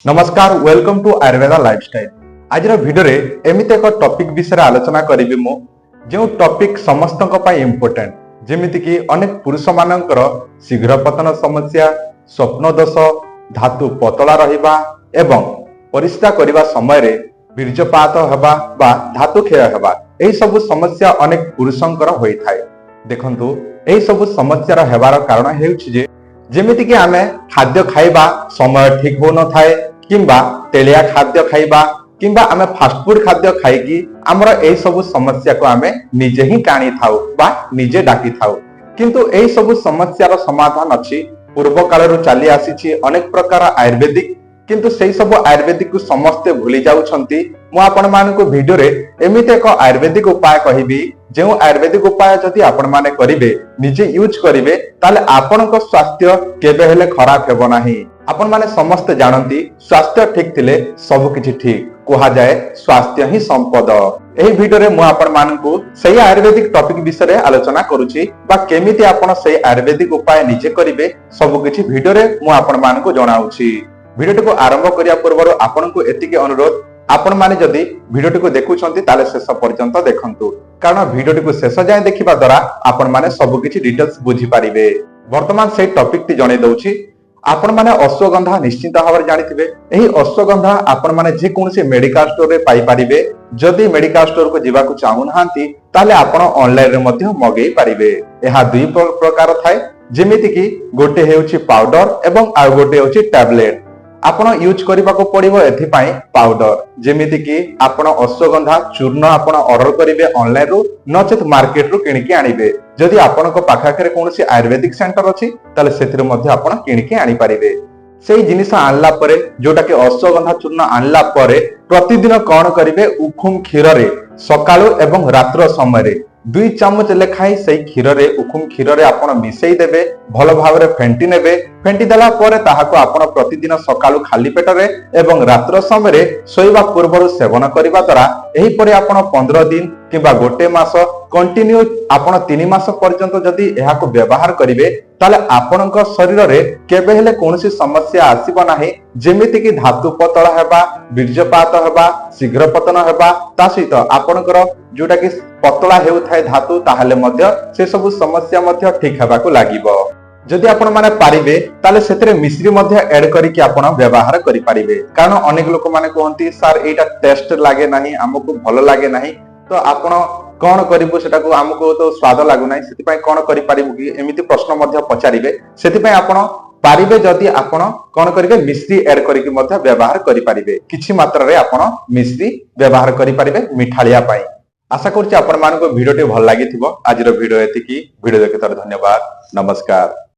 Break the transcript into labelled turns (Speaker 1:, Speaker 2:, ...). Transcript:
Speaker 1: नमस्कार welcome to Ayurveda lifestyle. आज video रे एमिते एक टॉपिक विषय आलोचना करिवि मु जो टॉपिक समस्त इम्पोर्टेंट जेमिति कि अनेक पुरुष मानकर शीघ्र पतन समस्या, स्वप्न दोष, धातु पतला रहिबा एवं परिस्रा करिबा समय रे बीर्जपात हेबा बा धातु क्षय हेबा एही सब समस्या अनेक पुरुषंकर होई थाए। देखंतु एही सब समस्या हेबार कारण हेउछि जे जेमिति कि आमे खाद्य खाइबा समय ठीक हो न थाए किंबा तेलिया खाद्य खाइबा किंबा आमे फास्ट फूड खाद्य खाइकी हमर एही सब समस्या को आमे निजे ही काणी थाउ बा निजे डाकी थाउ। किंतु एही सब समस्यार समाधान अछि पूर्व कालरु चली आसीछि अनेक प्रकार आयुर्वेदिक, किंतु सेही सब आयुर्वेदिक को समस्ते भूली जाउछंती। मु आपण मानकु वीडियो रे एमिते एक आयुर्वेदिक उपाय कहिबी जो आयुर्वेदिक उपाय जदि आपण माने करिवे निजे यूज करिवे ताले आपनक स्वास्थ्य केबे हेले खराब हेबो नाही। आपण माने समस्त जानती स्वास्थ्य ठीक थिले सब किछि ठीक कुहा जाए, स्वास्थ्य ही संपद। एही वीडियो रे मु आपण मानकु सही आयुर्वेदिक टॉपिक विषय आलोचना करूची बा केमिति आपण सही आयुर्वेदिक उपाय निजे करिवे सब किछि वीडियो रे मु आपण मानकु जणाउची। वीडियो को आरंभ करिया पूर्व आपनकु एतिके अनुरोध, आपण माने जदि वीडियो को देखुछंती ताले शेष पर्यंत देखंतु, कारण वीडियो को शेष जाय देखिबा द्वारा आपण माने सब किछि डिटेल्स बुझी पारिबे। वर्तमान से टॉपिक टी जणे दउची। आपण माने अश्वगंधा निश्चित भाव जानिथिबे। एही अश्वगंधा आपण माने जे कोनसे मेडिकल स्टोर रे पाई पारिबे। जदि मेडिकल स्टोर को जीवा को चाहू नाहांती ताले आपण ऑनलाइन रे मध्य मगेई पारिबे। एहा दुई प्रकार थाए, जेमिति कि गोटे हेउची पाउडर एवं आ गोटे हेउची टैबलेट। आपण यूज करबा को पड़िबो एथि पई पाउडर, जेमिति कि आपण अश्वगंधा चूर्ण आपण ऑर्डर करिवे ऑनलाइन रो नचेत मार्केट रो किनिके आनिबे। जदि आपण को पाखा करे कोनसी आयुर्वेदिक सेंटर अछि ताले सेतिर मध्ये आपण किनिके आनि पारिबे। सेही जिनिस आनला परे जोटा कि अश्वगंधा चूर्ण आनला परे प्रतिदिन कोन करिवे उखुम क्षीर रे सकाळो एवं रात्र समय रे 2 चम्मच लेखाई सही क्षीर रे उखुम क्षीर रे आपण मिसई देबे। भल भाव रे फेंटी नेबे। फेंटी देला परे ताहाको आपण प्रतिदिन सकाळो खाली पेट रे एवं रात्र समय रे सोइबा पूर्व सेवन करिबा द्वारा एही परे आपण 15 दिन किबा गोटे मास कंटिन्यू आपण 3 मास पर्यंत जदि एहा को व्यवहार करिवे ताले आपनक शरीर रे केबे हेले कोनसी समस्या आसीबो नाही। जेमिति कि धातु पतला हेबा, बीर्जपात हेबा, शीघ्र पतन हेबा, ता सहित आपनकर जोटा कि पतला हेउ थाए धातु ताहले मध्य से सब समस्या मध्य ठीक हेबा को लागिबो। जदि आपण माने पारिबे ताले सेतरे मिश्री मध्य ऐड करिकि आपण व्यवहार करि पारिबे। कारण अनेक लोक माने कहंती सर एटा टेस्ट लागे नाही, हमकु भलो लागे नाही, तो आपण कोन करिबो सेटा को हमकु तो स्वाद लागु नाही, सेति पय कोन करि पारिबो कि एमिति प्रश्न मध्य पचारिबे। सेति पय आपण पारिबे जदि आपण कोन करिबे मिश्री ऐड करिकि मध्य व्यवहार करि पारिबे। किछि मात्रा रे आपण मिश्री व्यवहार करि पारिबे मिठालिया पय। आशा करछि आपण मानको वीडियो टे भल लागिथिबो। आजिरो वीडियो एतिकी। वीडियो देखिथार धन्यवाद। नमस्कार।